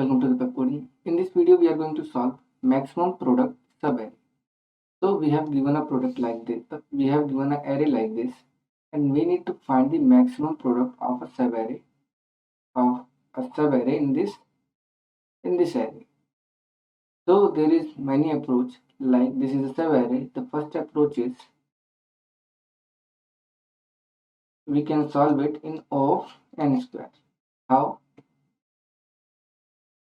welcome to the Pepcoding. In this video, we are going to solve maximum product subarray. So we have given a product like this, we have given an array like this, and we need to find the maximum product of a subarray in this array. So there is many approach. Like this is a subarray. The first approach is we can solve it in O of n square. How?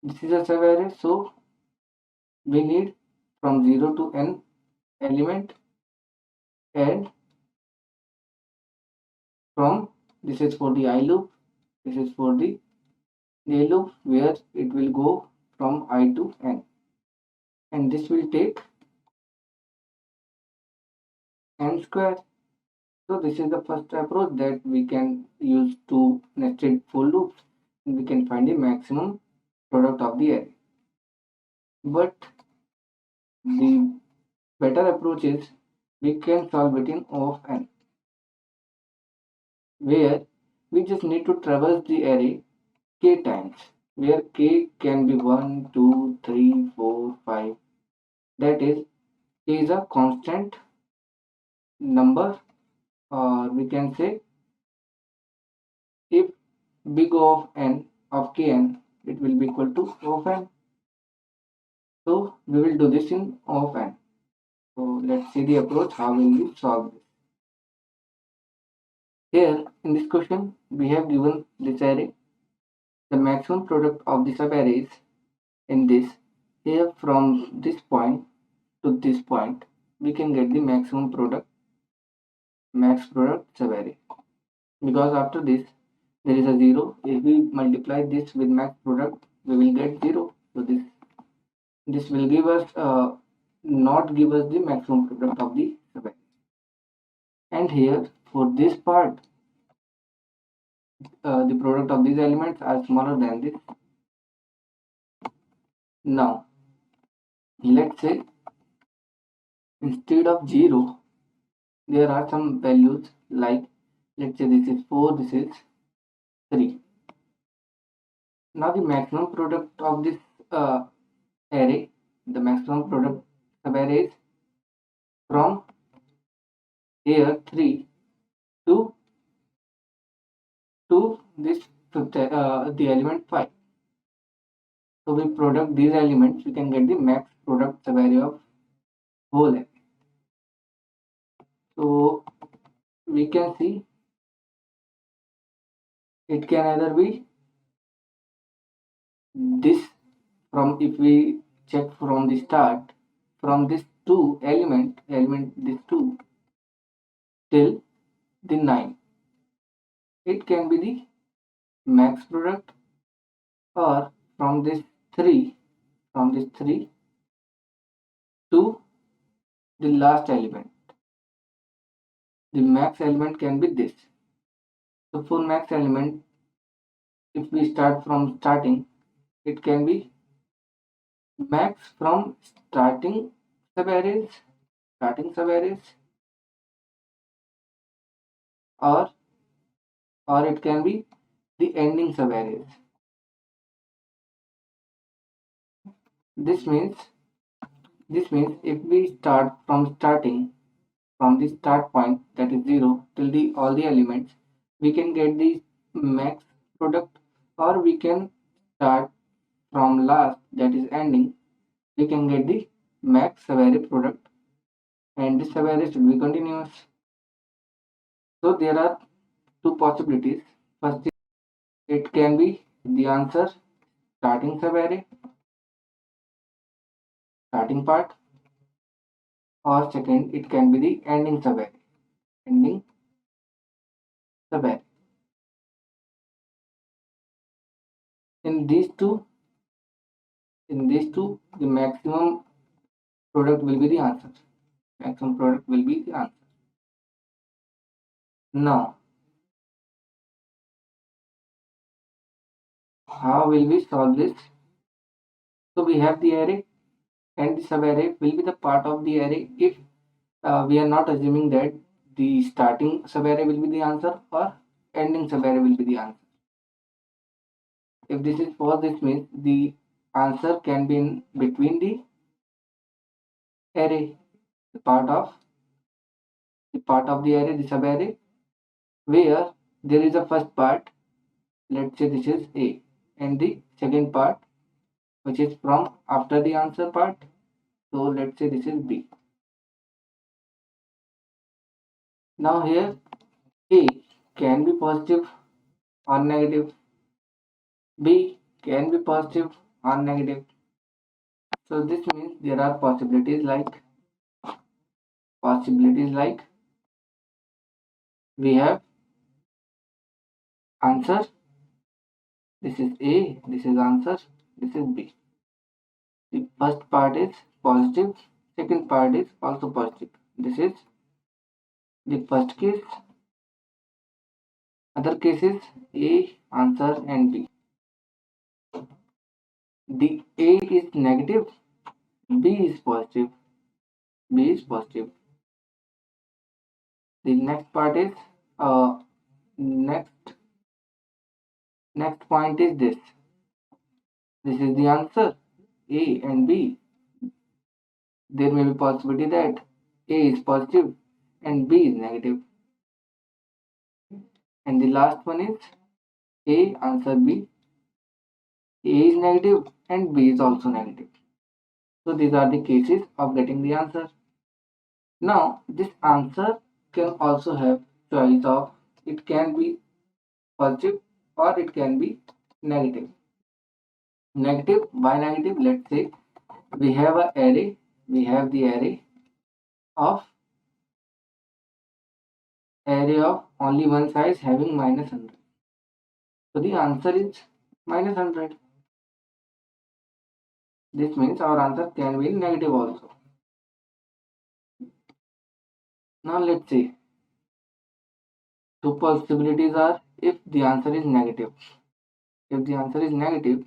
This is a subarray, so we need from 0 to n element, and from this is for the I loop, this is for the A loop, where it will go from I to n, and this will take n square. So this is the first approach that we can use to nested for loops, and we can find the maximum product of the array. But the better approach is we can solve it in O of n, where we just need to traverse the array k times, where k can be 1, 2, 3, 4, 5. That is, k is a constant number, or we can say if big O of n of kn, it will be equal to O of n. So we will do this in O of n. So let's see the approach, how will we solve this. Here in this question, we have given this array. The maximum product of the subarray is in this. Here from this point to this point, we can get the maximum product, max product subarray. Because after this, there is a 0. If we multiply this with max product, we will get 0. So this will give us not give us the maximum product of the subarray. And here for this part, the product of these elements are smaller than this. Now let's say instead of 0, there are some values, like let's say this is 4, this is 3. Now the maximum product of this array, the maximum product subarray is from here 3 to this the element 5. So we product these elements, we can get the max product subarray of whole array. So we can see it can either be this, from if we check from the start, from this 2 element this 2 till the 9, it can be the max product, or from this 3 to the last element, the max element can be this. So for max element, if we start from starting, it can be max from starting subarrays, or it can be the ending subarrays. This means if we start from the start point, that is 0, till the all the elements, we can get the max product, or we can start from last, that is ending, we can get the max subarray product, and this subarray should be continuous. So there are two possibilities. First, it can be the answer starting subarray, starting part, or second, it can be the ending subarray, In these two, the maximum product will be the answer. Now, how will we solve this? So we have the array, and the subarray will be the part of the array if we are not assuming that the starting subarray will be the answer or ending subarray will be the answer. If this is false, this means the answer can be in between the array, the part of the array, the subarray, where there is a first part, let's say this is A, and the second part which is from after the answer part, so let's say this is B. Now here A can be positive or negative, B can be positive or negative. So this means there are possibilities like we have answer, this is A, this is answer, this is B. The first part is positive, second part is also positive. This is the first case. Other cases A, answer and B. The A is negative, B is positive, B is positive. The next part is next point is this. This is the answer A and B. There may be possibility that A is positive and B is negative. And the last one is A, answer B. A is negative and B is also negative. So these are the cases of getting the answer. Now this answer can also have choice of, it can be positive or it can be negative. Negative, by negative, let's say we have the array of only one size having -100. So the answer is -100. This means our answer can be negative also. Now let's see. Two possibilities are if the answer is negative. If the answer is negative,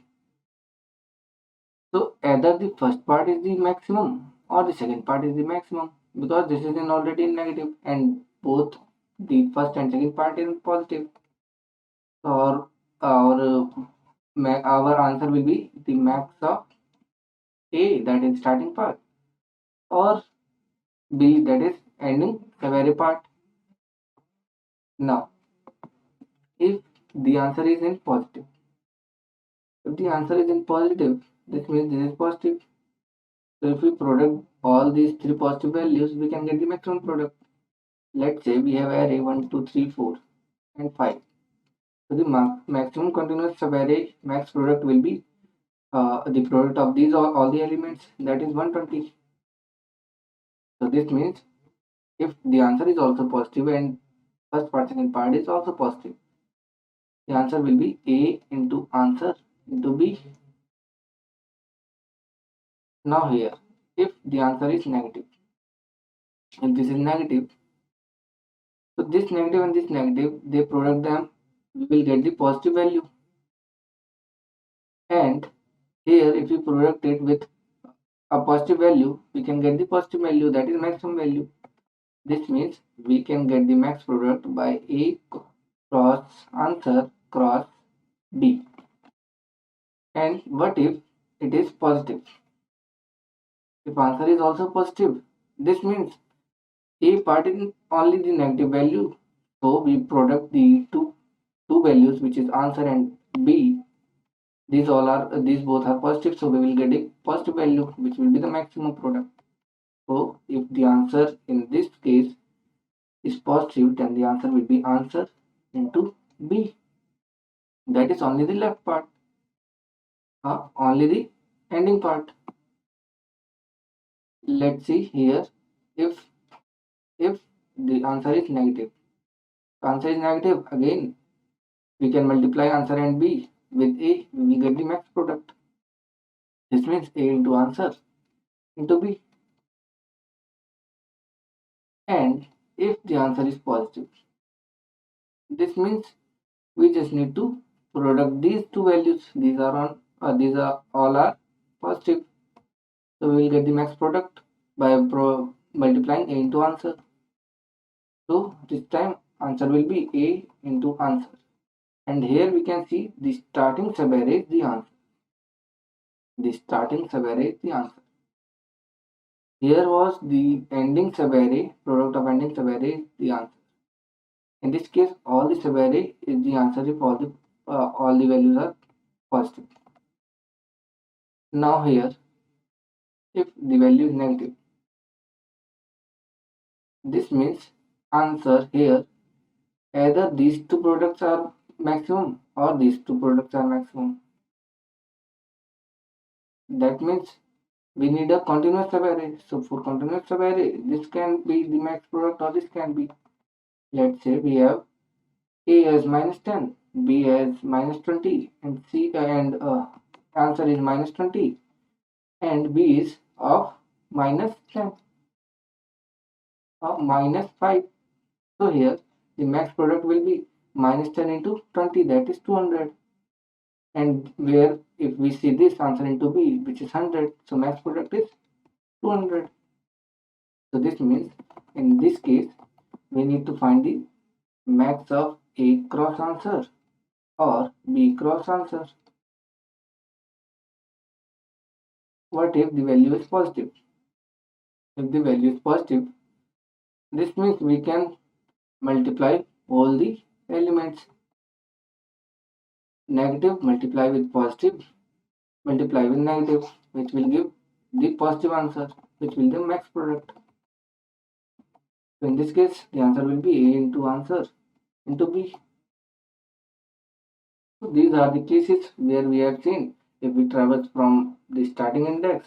so either the first part is the maximum or the second part is the maximum, because this is already negative and both the first and second part is positive. So our answer will be the max of A, that is starting part, or B, that is ending the very part. Now, if the answer is in positive, this means this is positive. So if we product all these three positive values, we can get the maximum product. Let's say we have array 1, 2, 3, 4, and 5. So the maximum continuous subarray max product will be the product of these all the elements, that is 120. So this means if the answer is also positive and first part second part is also positive, the answer will be A into answer into B. Now here, if the answer is negative, if this is negative, so this negative and this negative, they product them, we will get the positive value. And here if we product it with a positive value, we can get the positive value, that is maximum value. This means we can get the max product by A cross answer cross B. And what if it is positive? If answer is also positive, this means A part is only the negative value, so we product the two values, which is answer and B. These both are positive, so we will get a positive value, which will be the maximum product. So if the answer in this case is positive, then the answer will be answer into B. That is only the left part, only the ending part. Let's see here, if the answer is negative. Answer is negative, again we can multiply answer and B with A, we will get the max product. This means A into answer into B. And if the answer is positive, this means we just need to product these two values. These are all are positive, so we will get the max product by multiplying A into answer. So this time answer will be A into answer. And here we can see the starting subarray is the answer. The starting subarray is the answer. Here was the ending subarray, product of ending subarray is the answer. In this case, all the subarray is the answer if all the values are positive. Now here, if the value is negative, this means answer here either these two products are maximum or these two products are maximum. That means we need a continuous subarray. So for continuous subarray, this can be the max product or this can be. Let's say we have A as minus 10, B as minus 20, and C and answer is minus 20, and B is of minus 10 or minus 5. So here the max product will be minus 10 into 20, that is 200. And where if we see this answer into B, which is 100, so max product is 200. So this means in this case we need to find the max of A cross answer or B cross answer. What if the value is positive? If the value is positive, this means we can multiply all the elements. Negative multiply with positive, multiply with negative, which will give the positive answer, which will be the max product. So in this case, the answer will be A into answer into B. So these are the cases where we have seen if we traverse from the starting index.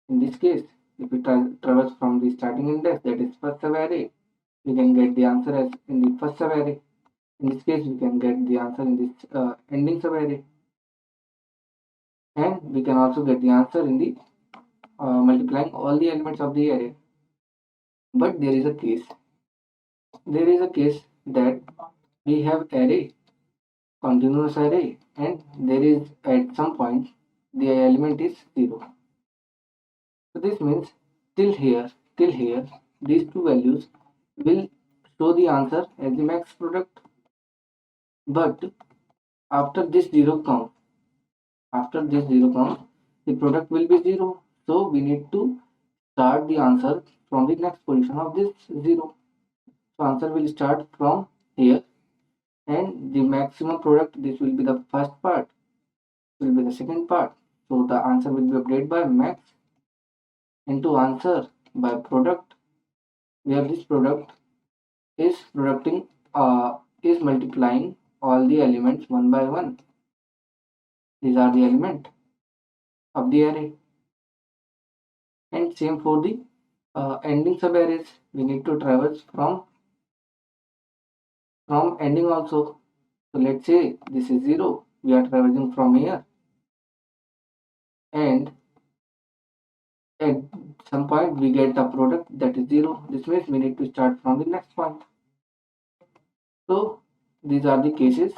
In this case, if we traverse from the starting index, that is first subarray, we can get the answer as in the first subarray. In this case, we can get the answer in this ending subarray, and we can also get the answer in the multiplying all the elements of the array. But there is a case. There is a case that we have array, continuous array, and there is at some point the element is 0. So this means till here, these two values will show the answer as the max product. But after this 0 comes, the product will be 0. So we need to start the answer from the next position of this 0. So answer will start from here, and the maximum product, this will be the first part, will be the second part. So the answer will be updated by max into answer by product, where this product is is multiplying all the elements one by one. These are the element of the array. And same for the ending subarrays. We need to traverse from ending also. So let's say this is 0. We are traversing from here, and at some point we get a product that is 0. This means we need to start from the next point. So these are the cases.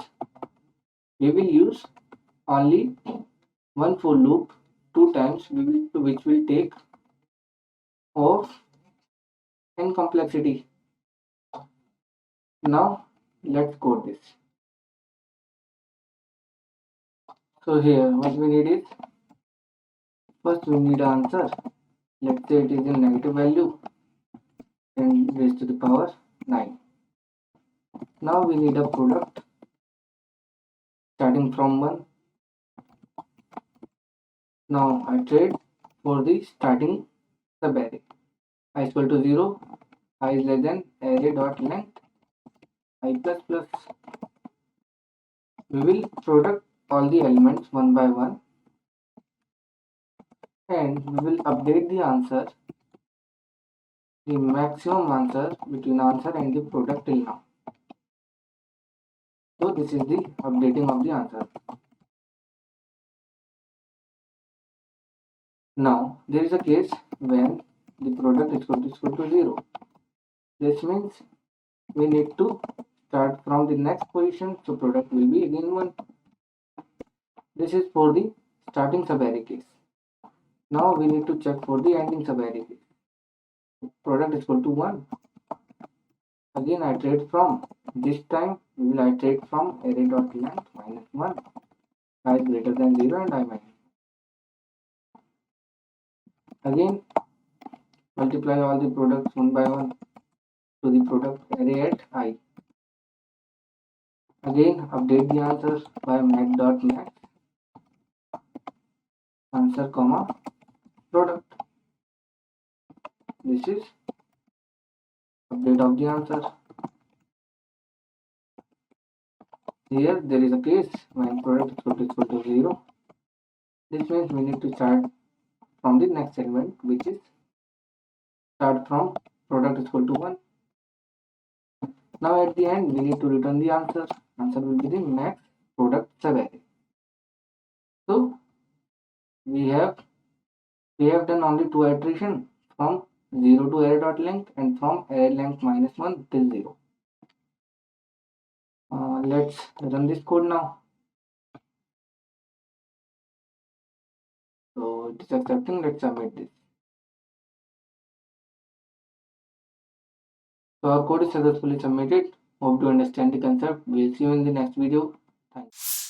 We will use only one for loop 2 times, which will take of n complexity. Now let's code this. So here what we need is, first we need an answer. Let's say it is in negative value, 10 raised to the power 9. Now we need a product starting from 1. Now I trade for the starting subarray. I is equal to 0, I is less than array dot length I plus plus. We will product all the elements one by one, and we will update the answer, the maximum answer between answer and the product till now. So this is the updating of the answer. Now there is a case when the product is equal to 0. This means we need to start from the next position, so product will be again 1. This is for the starting subarray case. Now we need to check for the ending subarray case. Product is equal to 1. Again iterate from, this time we will iterate from array dot length minus 1. I is greater than 0 and I minus. Again, multiply all the products one by one to the product array at I. Again, update the answers by math.max answer comma product. This is update of the answer. Here there is a case when product is equal to 0. This means we need to start from the next element, which is start from product is equal to 1. Now at the end we need to return the answer. Answer will be the max product subarray. So we have done only two iterations from 0 to array dot length and from array length minus 1 till 0. Let's run this code now. So it is accepting. Let's submit this. So our code is successfully submitted. Hope to understand the concept. We'll see you in the next video. Thanks.